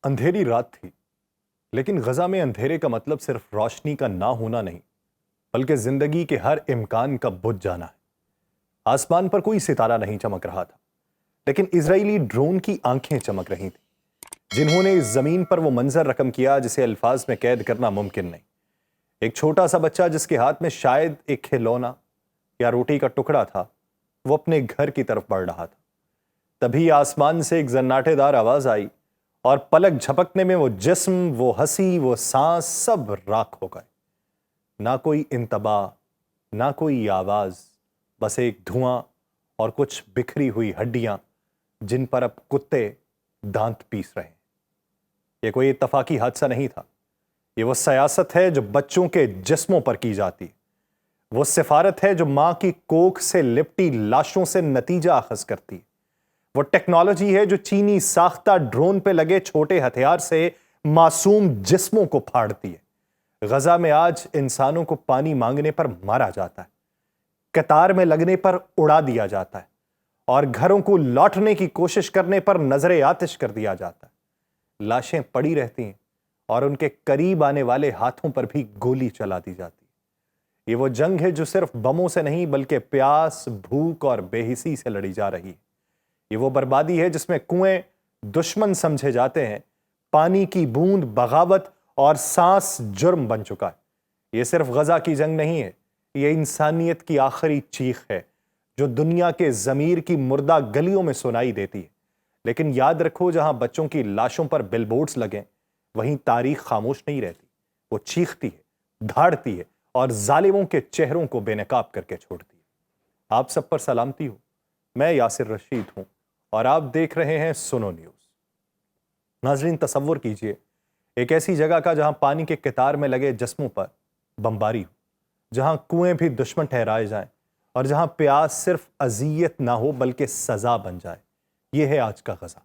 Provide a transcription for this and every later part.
اندھیری رات تھی، لیکن غزہ میں اندھیرے کا مطلب صرف روشنی کا نہ ہونا نہیں، بلکہ زندگی کے ہر امکان کا بجھ جانا ہے۔ آسمان پر کوئی ستارہ نہیں چمک رہا تھا، لیکن اسرائیلی ڈرون کی آنکھیں چمک رہی تھیں، جنہوں نے اس زمین پر وہ منظر رقم کیا جسے الفاظ میں قید کرنا ممکن نہیں۔ ایک چھوٹا سا بچہ جس کے ہاتھ میں شاید ایک کھلونا یا روٹی کا ٹکڑا تھا، وہ اپنے گھر کی طرف بڑھ رہا تھا۔ تبھی آسمان سے ایک زناٹے دار آواز آئی اور پلک جھپکنے میں وہ جسم، وہ ہنسی، وہ سانس سب راکھ ہو گئے۔ نہ کوئی انتباہ، نہ کوئی آواز، بس ایک دھواں اور کچھ بکھری ہوئی ہڈیاں جن پر اب کتے دانت پیس رہے ہیں۔ یہ کوئی اتفاقی حادثہ نہیں تھا، یہ وہ سیاست ہے جو بچوں کے جسموں پر کی جاتی ہے، وہ سفارت ہے جو ماں کی کوکھ سے لپٹی لاشوں سے نتیجہ اخذ کرتی ہے، وہ ٹیکنالوجی ہے جو چینی ساختہ ڈرون پہ لگے چھوٹے ہتھیار سے معصوم جسموں کو پھاڑتی ہے۔ غزہ میں آج انسانوں کو پانی مانگنے پر مارا جاتا ہے، قطار میں لگنے پر اڑا دیا جاتا ہے، اور گھروں کو لوٹنے کی کوشش کرنے پر نظر آتش کر دیا جاتا ہے۔ لاشیں پڑی رہتی ہیں اور ان کے قریب آنے والے ہاتھوں پر بھی گولی چلا دی جاتی ہے۔ یہ وہ جنگ ہے جو صرف بموں سے نہیں بلکہ پیاس، بھوک اور بے حسی سے لڑی جا رہی ہے۔ یہ وہ بربادی ہے جس میں کنویں دشمن سمجھے جاتے ہیں، پانی کی بوند بغاوت اور سانس جرم بن چکا ہے۔ یہ صرف غزہ کی جنگ نہیں ہے، یہ انسانیت کی آخری چیخ ہے جو دنیا کے ضمیر کی مردہ گلیوں میں سنائی دیتی ہے۔ لیکن یاد رکھو، جہاں بچوں کی لاشوں پر بل بورڈز لگیں، وہیں تاریخ خاموش نہیں رہتی، وہ چیختی ہے، دھاڑتی ہے اور ظالموں کے چہروں کو بے نقاب کر کے چھوڑتی ہے۔ آپ سب پر سلامتی ہو، میں یاسر رشید ہوں اور آپ دیکھ رہے ہیں سنو نیوز۔ ناظرین، تصور کیجئے ایک ایسی جگہ کا جہاں پانی کے قطار میں لگے جسموں پر بمباری ہو، جہاں کنویں بھی دشمن ٹھہرائے جائیں اور جہاں پیاس صرف اذیت نہ ہو بلکہ سزا بن جائے۔ یہ ہے آج کا غزہ۔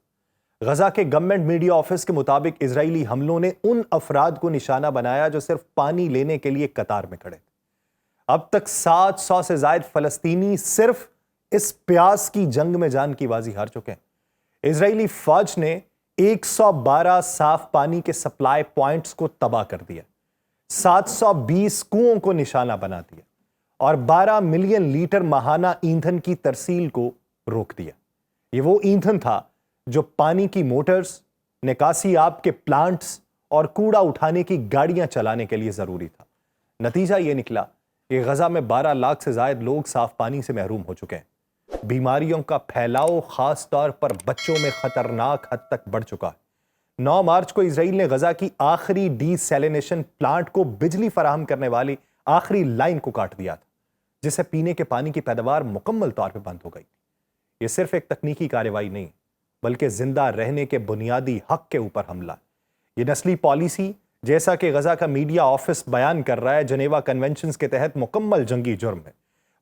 غزہ کے گورنمنٹ میڈیا آفس کے مطابق اسرائیلی حملوں نے ان افراد کو نشانہ بنایا جو صرف پانی لینے کے لیے قطار میں کھڑے تھے۔ اب تک 700 سے زائد فلسطینی صرف اس پیاس کی جنگ میں جان کی بازی ہار چکے ہیں۔ اسرائیلی فوج نے 112 صاف پانی کے سپلائی پوائنٹس کو تباہ کر دیا، 720 کنووں کو نشانہ بنا دیا اور 12 ملین لیٹر ماہانہ ایندھن کی ترسیل کو روک دیا۔ یہ وہ ایندھن تھا جو پانی کی موٹرز، نکاسی آب کے پلانٹس اور کوڑا اٹھانے کی گاڑیاں چلانے کے لیے ضروری تھا۔ نتیجہ یہ نکلا کہ غزہ میں 12 لاکھ سے زائد لوگ صاف پانی سے محروم ہو چکے ہیں۔ بیماریوں کا پھیلاؤ خاص طور پر بچوں میں خطرناک حد تک بڑھ چکا ہے۔ 9 مارچ کو اسرائیل نے غزہ کی آخری ڈی سیلینیشن پلانٹ کو بجلی فراہم کرنے والی آخری لائن کو کاٹ دیا تھا، جس سے پینے کے پانی کی پیداوار مکمل طور پہ بند ہو گئی۔ یہ صرف ایک تکنیکی کارروائی نہیں، بلکہ زندہ رہنے کے بنیادی حق کے اوپر حملہ ہے۔ یہ نسلی پالیسی، جیسا کہ غزہ کا میڈیا آفس بیان کر رہا ہے، جنیوا کنونشنز کے تحت مکمل جنگی جرم ہے۔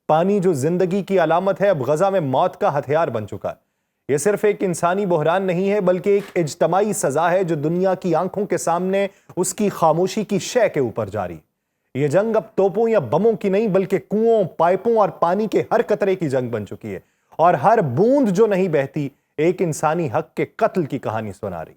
پانی جو زندگی کی علامت ہے، اب غزہ میں موت کا ہتھیار بن چکا ہے۔ یہ صرف ایک انسانی بحران نہیں ہے بلکہ ایک اجتماعی سزا ہے جو دنیا کی آنکھوں کے سامنے اس کی خاموشی کی شے کے اوپر جاری ہے۔ یہ جنگ اب توپوں یا بموں کی نہیں بلکہ کنوؤں، پائپوں اور پانی کے ہر قطرے کی جنگ بن چکی ہے، اور ہر بوند جو نہیں بہتی ایک انسانی حق کے قتل کی کہانی سنا رہی۔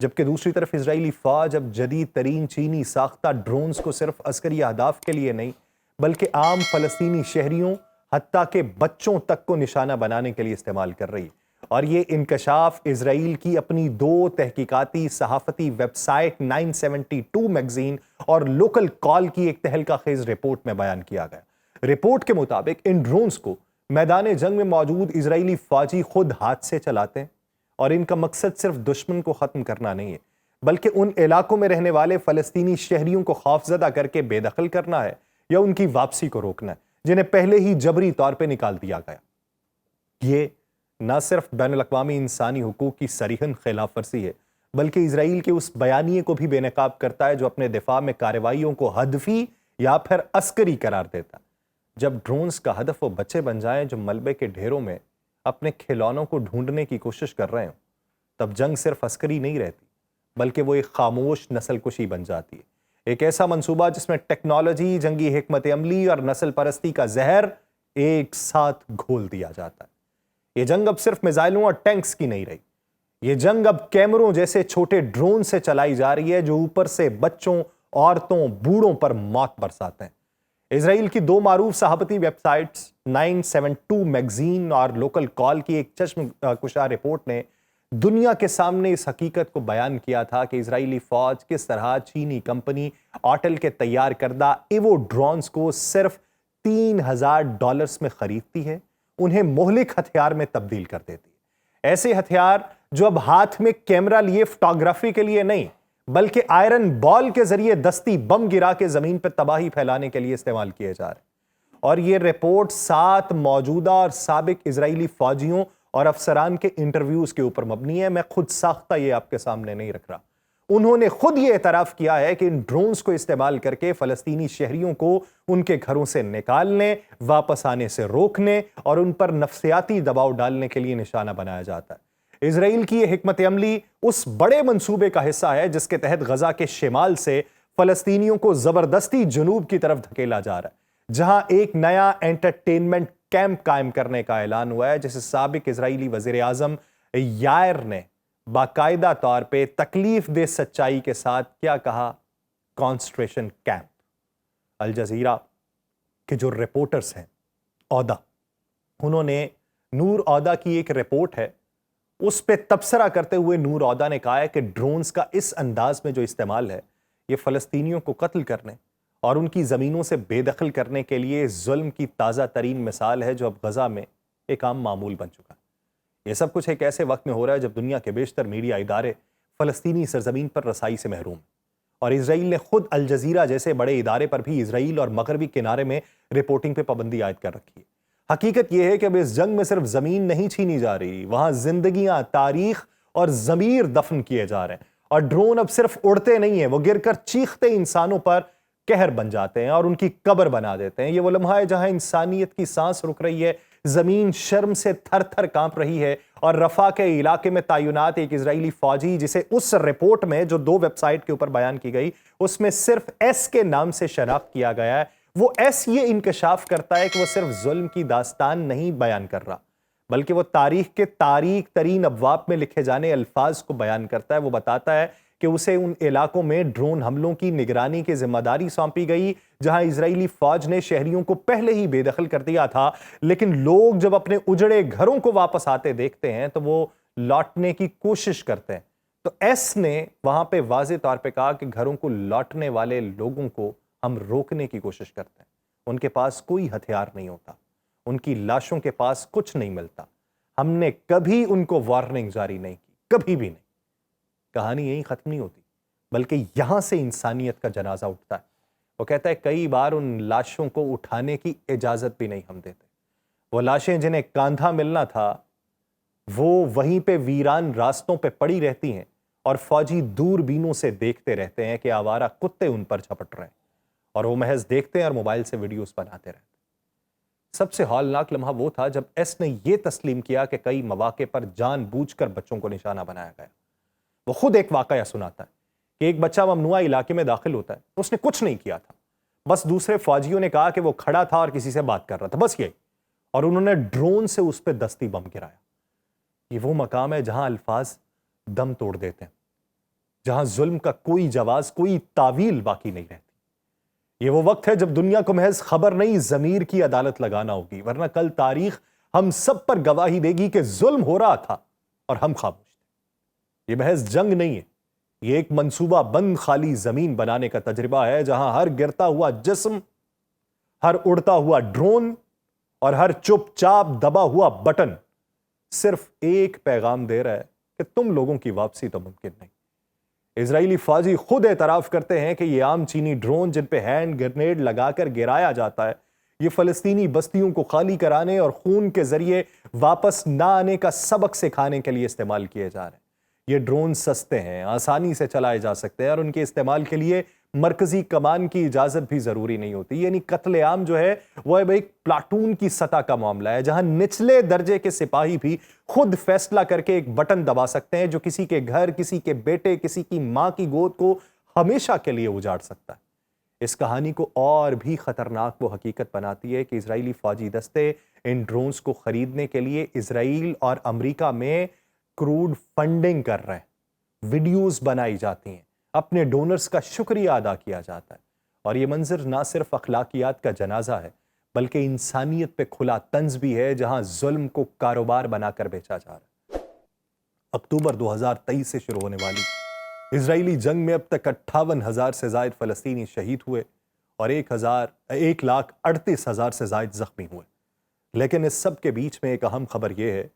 جبکہ دوسری طرف اسرائیلی فوج اب جدید ترین چینی ساختہ ڈرونز کو صرف عسکری اہداف کے لیے نہیں بلکہ عام فلسطینی شہریوں حتیٰ کہ بچوں تک کو نشانہ بنانے کے لیے استعمال کر رہی ہے۔ اور یہ انکشاف اسرائیل کی اپنی 2 تحقیقاتی صحافتی ویب سائٹ 972 میگزین اور لوکل کال کی ایک تہلکہ خیز رپورٹ میں بیان کیا گیا۔ رپورٹ کے مطابق ان ڈرونز کو میدان جنگ میں موجود اسرائیلی فوجی خود ہاتھ سے چلاتے ہیں، اور ان کا مقصد صرف دشمن کو ختم کرنا نہیں ہے بلکہ ان علاقوں میں رہنے والے فلسطینی شہریوں کو خوفزدہ کر کے بے دخل کرنا ہے یا ان کی واپسی کو روکنا ہے، جنہیں پہلے ہی جبری طور پہ نکال دیا گیا۔ یہ نہ صرف بین الاقوامی انسانی حقوق کی صریحاً خلاف ورزی ہے بلکہ اسرائیل کے اس بیانیے کو بھی بے نقاب کرتا ہے جو اپنے دفاع میں کارروائیوں کو ہدفی یا پھر عسکری قرار دیتا ہے۔ جب ڈرونز کا ہدف وہ بچے بن جائیں جو ملبے کے ڈھیروں میں اپنے کھلونوں کو ڈھونڈنے کی کوشش کر رہے ہوں، تب جنگ صرف عسکری نہیں رہتی بلکہ وہ ایک خاموش نسل کشی بن جاتی ہے، ایک ایسا منصوبہ جس میں ٹیکنالوجی، جنگی حکمت عملی اور نسل پرستی کا زہر ایک ساتھ گھول دیا جاتا ہے۔ یہ جنگ اب صرف میزائلوں اور ٹینکس کی نہیں رہی، یہ جنگ اب کیمروں جیسے چھوٹے ڈرون سے چلائی جا رہی ہے جو اوپر سے بچوں، عورتوں، بوڑھوں پر موت برساتے ہیں۔ اسرائیل کی دو معروف صحافتی ویب سائٹس 972 میگزین اور لوکل کال کی ایک چشم کشا رپورٹ نے دنیا کے سامنے اس حقیقت کو بیان کیا تھا کہ اسرائیلی فوج کس طرح چینی کمپنی آٹل کے تیار کردہ ایوو ڈرونز کو صرف $3000 میں خریدتی ہے، انہیں مہلک ہتھیار میں تبدیل کر دیتی ہے۔ ایسے ہتھیار جو اب ہاتھ میں کیمرہ لیے فوٹوگرافی کے لیے نہیں بلکہ آئرن بال کے ذریعے دستی بم گرا کے زمین پر تباہی پھیلانے کے لیے استعمال کیے جا رہے ہیں۔ اور یہ رپورٹ 7 موجودہ اور سابق اسرائیلی فوجیوں اور افسران کے انٹرویوز کے اوپر مبنی ہے۔ میں خود ساختہ یہ آپ کے سامنے نہیں رکھ رہا۔ انہوں نے خود یہ اعتراف کیا ہے کہ ان ڈرونز کو استعمال کر کے فلسطینی شہریوں کو ان کے گھروں سے نکالنے، واپس آنے سے روکنے اور ان پر نفسیاتی دباؤ ڈالنے کے لیے نشانہ بنایا جاتا ہے۔ اسرائیل کی یہ حکمت عملی اس بڑے منصوبے کا حصہ ہے جس کے تحت غزہ کے شمال سے فلسطینیوں کو زبردستی جنوب کی طرف دھکیلا جا رہا ہے، جہاں ایک نیا انٹرٹینمنٹ کیمپ قائم کرنے کا اعلان ہوا ہے، جسے سابق اسرائیلی وزیر اعظم یائر نے باقاعدہ طور پہ تکلیف دہ سچائی کے ساتھ کیا کہا، کانسنٹریشن کیمپ۔ الجزیرہ کے جو رپورٹرز ہیں عہدہ، انہوں نے نور عہدہ کی ایک رپورٹ ہے اس پہ تبصرہ کرتے ہوئے نور عہدہ نے کہا ہے کہ ڈرونز کا اس انداز میں جو استعمال ہے یہ فلسطینیوں کو قتل کرنے اور ان کی زمینوں سے بے دخل کرنے کے لیے ظلم کی تازہ ترین مثال ہے جو اب غزہ میں ایک عام معمول بن چکا ہے۔ یہ سب کچھ ایک ایسے وقت میں ہو رہا ہے جب دنیا کے بیشتر میڈیا ادارے فلسطینی سرزمین پر رسائی سے محروم ہیں، اور اسرائیل نے خود الجزیرہ جیسے بڑے ادارے پر بھی اسرائیل اور مغربی کنارے میں رپورٹنگ پہ پابندی عائد کر رکھی ہے۔ حقیقت یہ ہے کہ اب اس جنگ میں صرف زمین نہیں چھینی جا رہی، وہاں زندگیاں، تاریخ اور ضمیر دفن کیے جا رہے ہیں، اور ڈرون اب صرف اڑتے نہیں ہیں، وہ گر کر چیختے انسانوں پر قہر بن جاتے ہیں اور ان کی قبر بنا دیتے ہیں۔ یہ وہ لمحہ ہے جہاں انسانیت کی سانس رک رہی ہے، زمین شرم سے تھر تھر کانپ رہی ہے، اور رفح کے علاقے میں تعینات ایک اسرائیلی فوجی جسے اس رپورٹ میں جو 2 ویب سائٹ کے اوپر بیان کی گئی اس میں صرف ایس کے نام سے شناخت کیا گیا ہے، وہ ایس یہ انکشاف کرتا ہے کہ وہ صرف ظلم کی داستان نہیں بیان کر رہا بلکہ وہ تاریخ کے تاریک ترین ابواب میں لکھے جانے الفاظ کو بیان کرتا ہے۔ وہ بتاتا ہے کہ اسے ان علاقوں میں ڈرون حملوں کی نگرانی کی ذمہ داری سونپی گئی جہاں اسرائیلی فوج نے شہریوں کو پہلے ہی بے دخل کر دیا تھا، لیکن لوگ جب اپنے اجڑے گھروں کو واپس آتے دیکھتے ہیں تو وہ لوٹنے کی کوشش کرتے ہیں۔ تو ایس نے وہاں پہ واضح طور پہ کہا کہ گھروں کو لوٹنے والے لوگوں کو ہم روکنے کی کوشش کرتے ہیں، ان کے پاس کوئی ہتھیار نہیں ہوتا، ان کی لاشوں کے پاس کچھ نہیں ملتا، ہم نے کبھی ان کو وارننگ جاری نہیں کی، کبھی بھی نہیں۔ کہانی یہیں ختم نہیں ہوتی بلکہ یہاں سے انسانیت کا جنازہ اٹھتا ہے۔ وہ کہتا ہے کئی بار ان لاشوں کو اٹھانے کی اجازت بھی نہیں ہم دیتے، وہ لاشیں جنہیں کاندھا ملنا تھا وہ وہیں پہ ویران راستوں پہ پڑی رہتی ہیں، اور فوجی دور بینوں سے دیکھتے رہتے ہیں کہ آوارہ کتے ان پر جھپٹ رہے ہیں، اور وہ محض دیکھتے ہیں اور موبائل سے ویڈیوز بناتے رہتے ہیں۔ سب سے ہولناک لمحہ وہ تھا جب ایس نے یہ تسلیم کیا کہ کئی مواقع پر جان بوجھ کر بچوں کو نشانہ بنایا گیا۔ وہ خود ایک واقعہ سناتا ہے کہ ایک بچہ ممنوعہ علاقے میں داخل ہوتا ہے، اس نے کچھ نہیں کیا تھا، بس دوسرے فوجیوں نے کہا کہ وہ کھڑا تھا اور کسی سے بات کر رہا تھا، بس یہی، اور انہوں نے ڈرون سے اس پہ دستی بم گرایا۔ یہ وہ مقام ہے جہاں الفاظ دم توڑ دیتے ہیں، جہاں ظلم کا کوئی جواز، کوئی تعویل باقی نہیں رہتی۔ یہ وہ وقت ہے جب دنیا کو محض خبر نہیں، ضمیر کی عدالت لگانا ہوگی، ورنہ کل تاریخ ہم سب پر گواہی دے گی کہ ظلم ہو رہا تھا اور ہم خاموش تھے۔ یہ محض جنگ نہیں ہے، یہ ایک منصوبہ بند خالی زمین بنانے کا تجربہ ہے جہاں ہر گرتا ہوا جسم، ہر اڑتا ہوا ڈرون اور ہر چپ چاپ دبا ہوا بٹن صرف ایک پیغام دے رہا ہے کہ تم لوگوں کی واپسی تو ممکن نہیں۔ اسرائیلی فوجی خود اعتراف کرتے ہیں کہ یہ عام چینی ڈرون جن پہ ہینڈ گرنیڈ لگا کر گرایا جاتا ہے، یہ فلسطینی بستیوں کو خالی کرانے اور خون کے ذریعے واپس نہ آنے کا سبق سکھانے کے لیے استعمال کیے جا رہے ہیں۔ یہ ڈرون سستے ہیں، آسانی سے چلائے جا سکتے ہیں، اور ان کے استعمال کے لیے مرکزی کمان کی اجازت بھی ضروری نہیں ہوتی۔ یعنی قتل عام جو ہے وہ ایک پلاٹون کی سطح کا معاملہ ہے جہاں نچلے درجے کے سپاہی بھی خود فیصلہ کر کے ایک بٹن دبا سکتے ہیں جو کسی کے گھر، کسی کے بیٹے، کسی کی ماں کی گود کو ہمیشہ کے لیے اجاڑ سکتا ہے۔ اس کہانی کو اور بھی خطرناک وہ حقیقت بناتی ہے کہ اسرائیلی فوجی دستے ان ڈرونز کو خریدنے کے لیے اسرائیل اور امریکہ میں کروڈ فنڈنگ کر رہے ہیں، ویڈیوز بنائی جاتی ہیں، اپنے ڈونرز کا شکریہ ادا کیا جاتا ہے، اور یہ منظر نہ صرف اخلاقیات کا جنازہ ہے بلکہ انسانیت پہ کھلا طنز بھی ہے، جہاں ظلم کو کاروبار بنا کر بیچا جا رہا ہے۔ اکتوبر 2023 سے شروع ہونے والی اسرائیلی جنگ میں اب تک 58,000 سے زائد فلسطینی شہید ہوئے اور 1,38,000 سے زائد زخمی ہوئے۔ لیکن اس سب کے بیچ میں ایک اہم خبر یہ ہے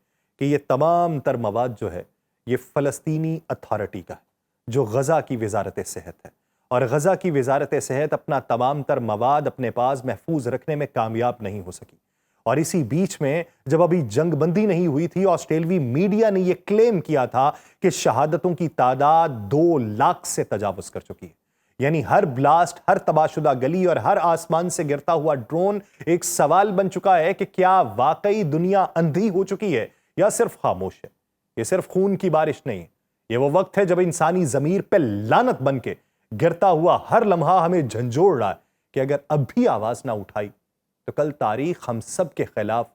کہ یہ تمام تر مواد جو ہے یہ فلسطینی اتھارٹی کا ہے، جو غزہ کی وزارت صحت ہے، اور غزہ کی وزارت صحت اپنا تمام تر مواد اپنے پاس محفوظ رکھنے میں کامیاب نہیں ہو سکی۔ اور اسی بیچ میں جب ابھی جنگ بندی نہیں ہوئی تھی، آسٹریلوی میڈیا نے یہ کلیم کیا تھا کہ شہادتوں کی تعداد 2 لاکھ سے تجاوز کر چکی ہے۔ یعنی ہر بلاسٹ، ہر تباہ شدہ گلی اور ہر آسمان سے گرتا ہوا ڈرون ایک سوال بن چکا ہے کہ کیا واقعی دنیا اندھی ہو چکی ہے یا صرف خاموش ہے؟ یہ صرف خون کی بارش نہیں ہے، یہ وہ وقت ہے جب انسانی ضمیر پہ لعنت بن کے گرتا ہوا ہر لمحہ ہمیں جھنجھوڑ رہا ہے کہ اگر اب بھی آواز نہ اٹھائی تو کل تاریخ ہم سب کے خلاف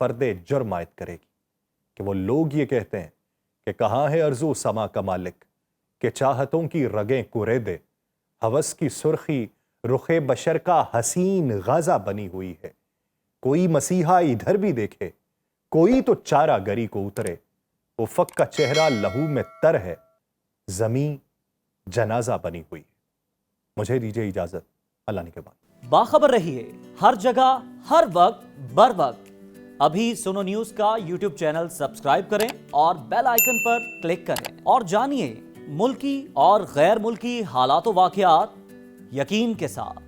فرد جرم عائد کرے گی۔ کہ وہ لوگ یہ کہتے ہیں کہ کہاں ہے ارض و سما کا مالک، کہ چاہتوں کی رگیں کرے دے، ہوس کی سرخی رخ بشر کا حسین غازہ بنی ہوئی ہے، کوئی مسیحا ادھر بھی دیکھے، کوئی تو چارہ گری کو اترے، افق کا چہرہ لہو میں تر ہے، زمین جنازہ بنی ہوئی ہے۔ مجھے دیجیے اجازت، اللہ نگہبان۔ باخبر رہیے ہر جگہ ہر وقت بر وقت۔ ابھی سنو نیوز کا یوٹیوب چینل سبسکرائب کریں اور بیل آئیکن پر کلک کریں اور جانیے ملکی اور غیر ملکی حالات و واقعات یقین کے ساتھ۔